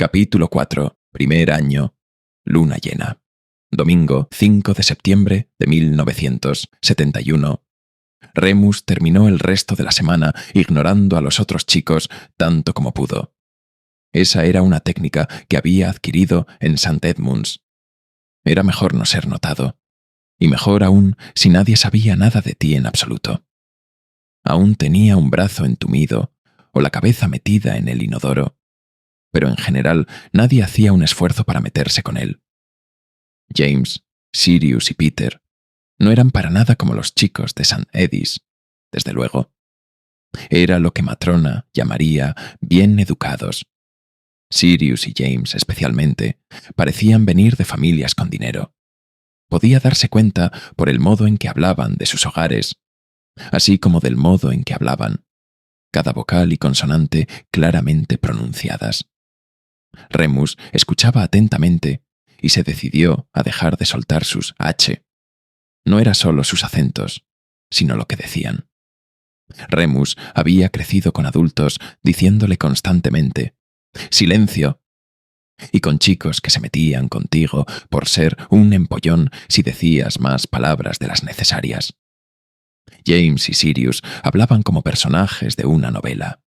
Capítulo 4. Primer año. Luna llena. Domingo 5 de septiembre de 1971. Remus terminó el resto de la semana ignorando a los otros chicos tanto como pudo. Esa era una técnica que había adquirido en St. Edmunds. Era mejor no ser notado, y mejor aún si nadie sabía nada de ti en absoluto. Aún tenía un brazo entumido o la cabeza metida en el inodoro, pero en general nadie hacía un esfuerzo para meterse con él. James, Sirius y Peter no eran para nada como los chicos de St. Eddy's, desde luego. Era lo que Matrona llamaría bien educados. Sirius y James, especialmente, parecían venir de familias con dinero. Podía darse cuenta por el modo en que hablaban de sus hogares, así como del modo en que hablaban, cada vocal y consonante claramente pronunciadas. Remus escuchaba atentamente y se decidió a dejar de soltar sus H. No era solo sus acentos, sino lo que decían. Remus había crecido con adultos diciéndole constantemente «¡Silencio!» y con chicos que se metían contigo por ser un empollón si decías más palabras de las necesarias. James y Sirius hablaban como personajes de una novela,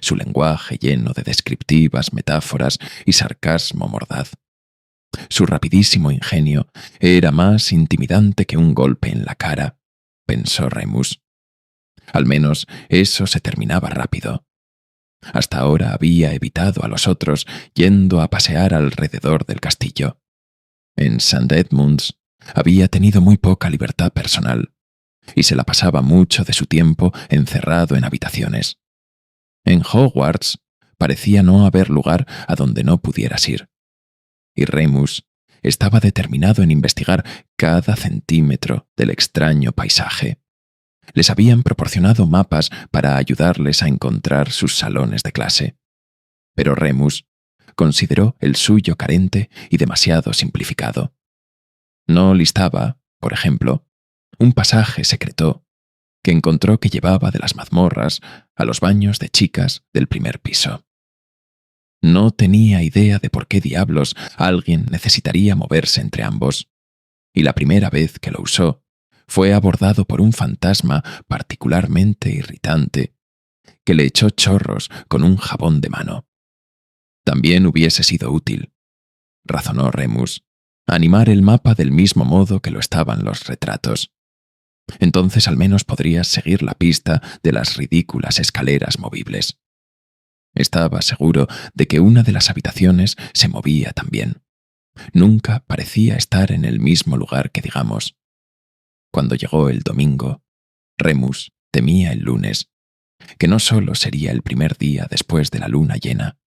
su lenguaje lleno de descriptivas metáforas y sarcasmo mordaz. Su rapidísimo ingenio era más intimidante que un golpe en la cara, pensó Remus. Al menos eso se terminaba rápido. Hasta ahora había evitado a los otros yendo a pasear alrededor del castillo. En St. Edmunds había tenido muy poca libertad personal y se la pasaba mucho de su tiempo encerrado en habitaciones. En Hogwarts parecía no haber lugar a donde no pudieras ir. Y Remus estaba determinado en investigar cada centímetro del extraño paisaje. Les habían proporcionado mapas para ayudarles a encontrar sus salones de clase. Pero Remus consideró el suyo carente y demasiado simplificado. No listaba, por ejemplo, un pasaje secreto que encontró que llevaba de las mazmorras a los baños de chicas del primer piso. No tenía idea de por qué diablos alguien necesitaría moverse entre ambos, y la primera vez que lo usó fue abordado por un fantasma particularmente irritante que le echó chorros con un jabón de mano. También hubiese sido útil, razonó Remus, animar el mapa del mismo modo que lo estaban los retratos. Entonces al menos podrías seguir la pista de las ridículas escaleras movibles. Estaba seguro de que una de las habitaciones se movía también. Nunca parecía estar en el mismo lugar que digamos. Cuando llegó el domingo, Remus temía el lunes, que no solo sería el primer día después de la luna llena,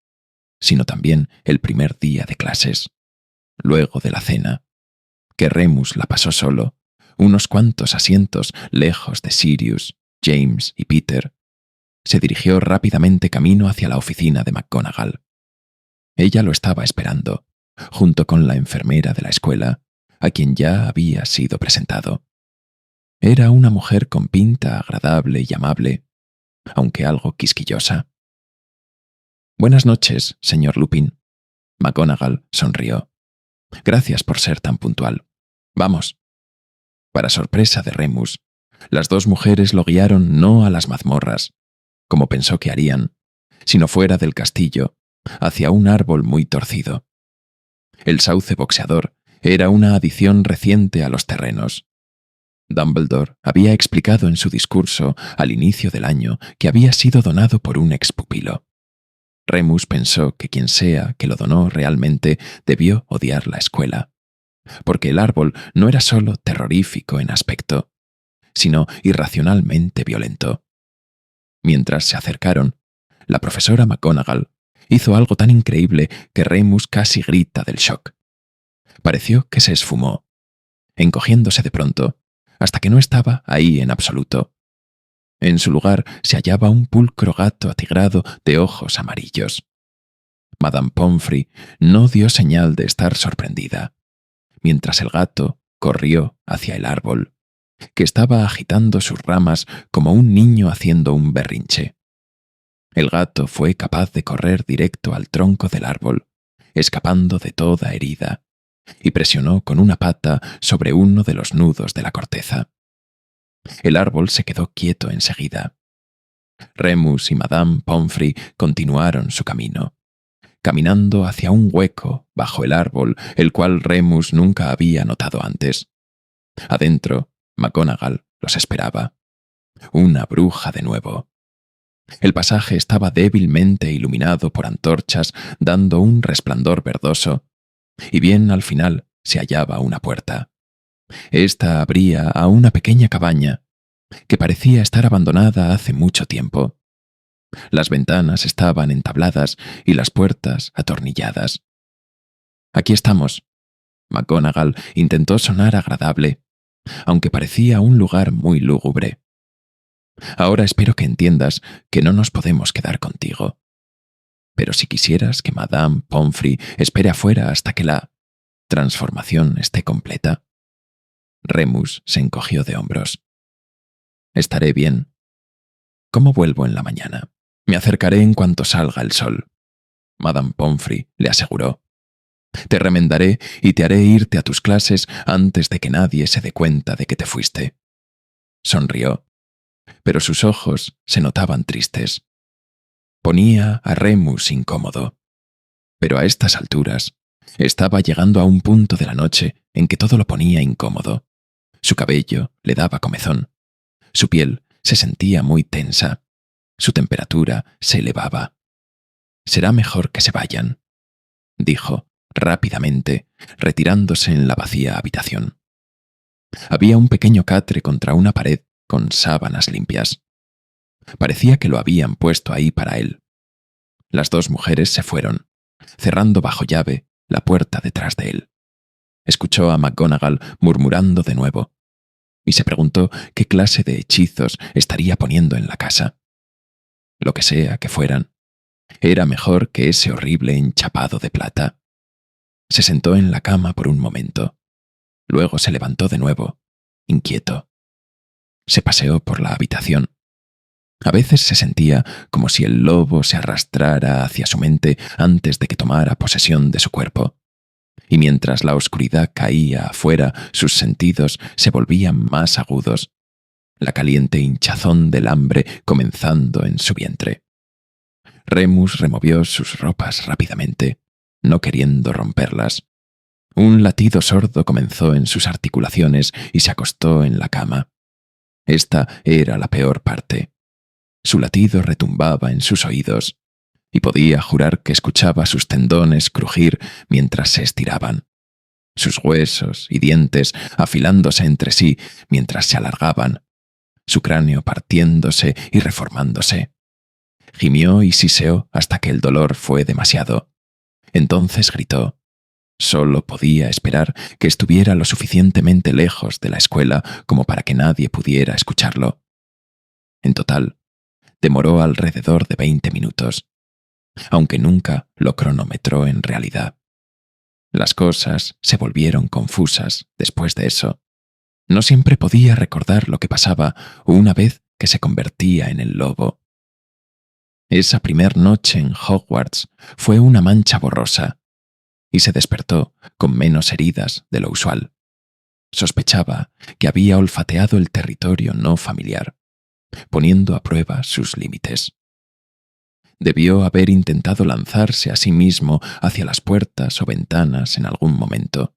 sino también el primer día de clases, luego de la cena, que Remus la pasó solo, unos cuantos asientos lejos de Sirius, James y Peter. Se dirigió rápidamente camino hacia la oficina de McGonagall. Ella lo estaba esperando, junto con la enfermera de la escuela, a quien ya había sido presentado. Era una mujer con pinta agradable y amable, aunque algo quisquillosa. «Buenas noches, señor Lupin». McGonagall sonrió. «Gracias por ser tan puntual. Vamos». Para sorpresa de Remus, las dos mujeres lo guiaron no a las mazmorras, como pensó que harían, sino fuera del castillo, hacia un árbol muy torcido. El sauce boxeador era una adición reciente a los terrenos. Dumbledore había explicado en su discurso al inicio del año que había sido donado por un expupilo. Remus pensó que quien sea que lo donó realmente debió odiar la escuela, porque el árbol no era solo terrorífico en aspecto, sino irracionalmente violento. Mientras se acercaron, la profesora McGonagall hizo algo tan increíble que Remus casi grita del shock. Pareció que se esfumó, encogiéndose de pronto, hasta que no estaba ahí en absoluto. En su lugar se hallaba un pulcro gato atigrado de ojos amarillos. Madame Pomfrey no dio señal de estar sorprendida, mientras el gato corrió hacia el árbol, que estaba agitando sus ramas como un niño haciendo un berrinche. El gato fue capaz de correr directo al tronco del árbol, escapando de toda herida, y presionó con una pata sobre uno de los nudos de la corteza. El árbol se quedó quieto enseguida. Remus y Madame Pomfrey continuaron su camino, caminando hacia un hueco bajo el árbol, el cual Remus nunca había notado antes. Adentro, McGonagall los esperaba. Una bruja de nuevo. El pasaje estaba débilmente iluminado por antorchas, dando un resplandor verdoso, y bien al final se hallaba una puerta. Esta abría a una pequeña cabaña, que parecía estar abandonada hace mucho tiempo. Las ventanas estaban entabladas y las puertas atornilladas. «Aquí estamos». McGonagall intentó sonar agradable, aunque parecía un lugar muy lúgubre. «Ahora espero que entiendas que no nos podemos quedar contigo. Pero si quisieras que Madame Pomfrey espere afuera hasta que la transformación esté completa». Remus se encogió de hombros. «Estaré bien. ¿Cómo vuelvo en la mañana?» «Me acercaré en cuanto salga el sol», Madame Pomfrey le aseguró. «Te remendaré y te haré irte a tus clases antes de que nadie se dé cuenta de que te fuiste». Sonrió, pero sus ojos se notaban tristes. Ponía a Remus incómodo. Pero a estas alturas estaba llegando a un punto de la noche en que todo lo ponía incómodo. Su cabello le daba comezón. Su piel se sentía muy tensa. Su temperatura se elevaba. «Será mejor que se vayan», dijo rápidamente, retirándose en la vacía habitación. Había un pequeño catre contra una pared con sábanas limpias. Parecía que lo habían puesto ahí para él. Las dos mujeres se fueron, cerrando bajo llave la puerta detrás de él. Escuchó a McGonagall murmurando de nuevo y se preguntó qué clase de hechizos estaría poniendo en la casa. Lo que sea que fueran, era mejor que ese horrible enchapado de plata. Se sentó en la cama por un momento. Luego se levantó de nuevo, inquieto. Se paseó por la habitación. A veces se sentía como si el lobo se arrastrara hacia su mente antes de que tomara posesión de su cuerpo. Y mientras la oscuridad caía afuera, sus sentidos se volvían más agudos, la caliente hinchazón del hambre comenzando en su vientre. Remus removió sus ropas rápidamente, no queriendo romperlas. Un latido sordo comenzó en sus articulaciones y se acostó en la cama. Esta era la peor parte. Su latido retumbaba en sus oídos, y podía jurar que escuchaba sus tendones crujir mientras se estiraban, sus huesos y dientes afilándose entre sí mientras se alargaban, su cráneo partiéndose y reformándose. Gimió y siseó hasta que el dolor fue demasiado. Entonces gritó. Solo podía esperar que estuviera lo suficientemente lejos de la escuela como para que nadie pudiera escucharlo. En total, demoró alrededor de 20 minutos, aunque nunca lo cronometró en realidad. Las cosas se volvieron confusas después de eso. No siempre podía recordar lo que pasaba una vez que se convertía en el lobo. Esa primer noche en Hogwarts fue una mancha borrosa, y se despertó con menos heridas de lo usual. Sospechaba que había olfateado el territorio no familiar, poniendo a prueba sus límites. Debió haber intentado lanzarse a sí mismo hacia las puertas o ventanas en algún momento,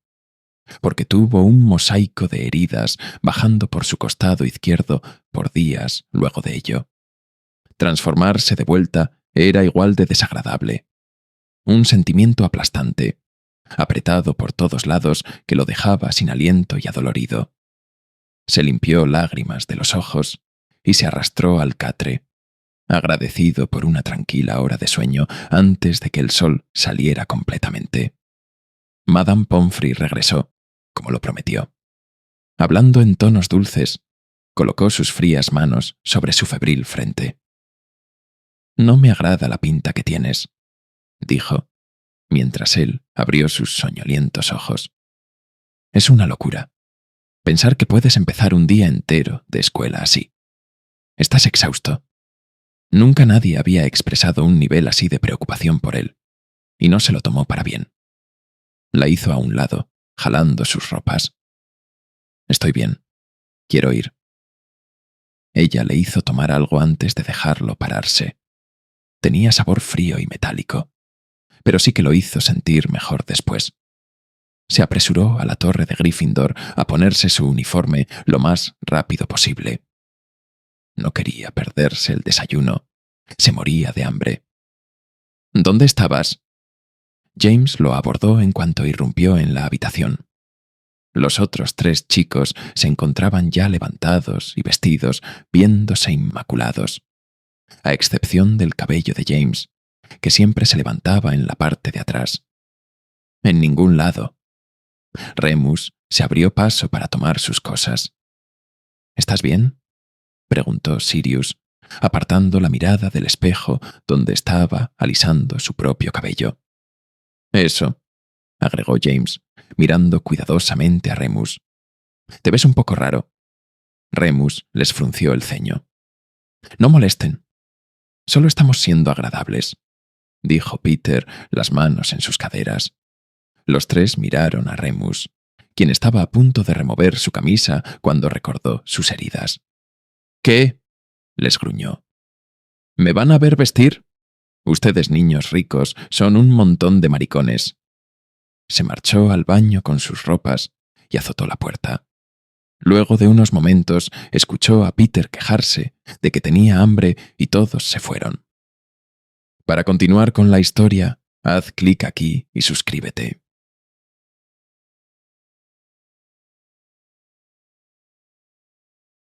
porque tuvo un mosaico de heridas bajando por su costado izquierdo por días luego de ello. Transformarse de vuelta era igual de desagradable. Un sentimiento aplastante, apretado por todos lados, que lo dejaba sin aliento y adolorido. Se limpió lágrimas de los ojos y se arrastró al catre, agradecido por una tranquila hora de sueño antes de que el sol saliera completamente. Madame Pomfrey regresó, como lo prometió. Hablando en tonos dulces, colocó sus frías manos sobre su febril frente. «No me agrada la pinta que tienes», dijo, mientras él abrió sus soñolientos ojos. «Es una locura. Pensar que puedes empezar un día entero de escuela así. Estás exhausto». Nunca nadie había expresado un nivel así de preocupación por él. y no se lo tomó para bien. La hizo a un lado, jalando sus ropas. «Estoy bien. Quiero ir». Ella le hizo tomar algo antes de dejarlo pararse. Tenía sabor frío y metálico, pero sí que lo hizo sentir mejor después. Se apresuró a la torre de Gryffindor a ponerse su uniforme lo más rápido posible. No quería perderse el desayuno. Se moría de hambre. «¿Dónde estabas?» James lo abordó en cuanto irrumpió en la habitación. Los otros 3 chicos se encontraban ya levantados y vestidos, viéndose inmaculados, a excepción del cabello de James, que siempre se levantaba en la parte de atrás. En ningún lado. Remus se abrió paso para tomar sus cosas. «¿Estás bien?», preguntó Sirius, apartando la mirada del espejo donde estaba alisando su propio cabello. «Eso», agregó James, mirando cuidadosamente a Remus. «Te ves un poco raro». Remus les frunció el ceño. «No molesten. Solo estamos siendo agradables», dijo Peter, las manos en sus caderas. Los 3 miraron a Remus, quien estaba a punto de remover su camisa cuando recordó sus heridas. «¿Qué?», les gruñó. «¿Me van a ver vestir? Ustedes, niños ricos, son un montón de maricones». Se marchó al baño con sus ropas y azotó la puerta. Luego de unos momentos escuchó a Peter quejarse de que tenía hambre y todos se fueron. Para continuar con la historia, haz clic aquí y suscríbete.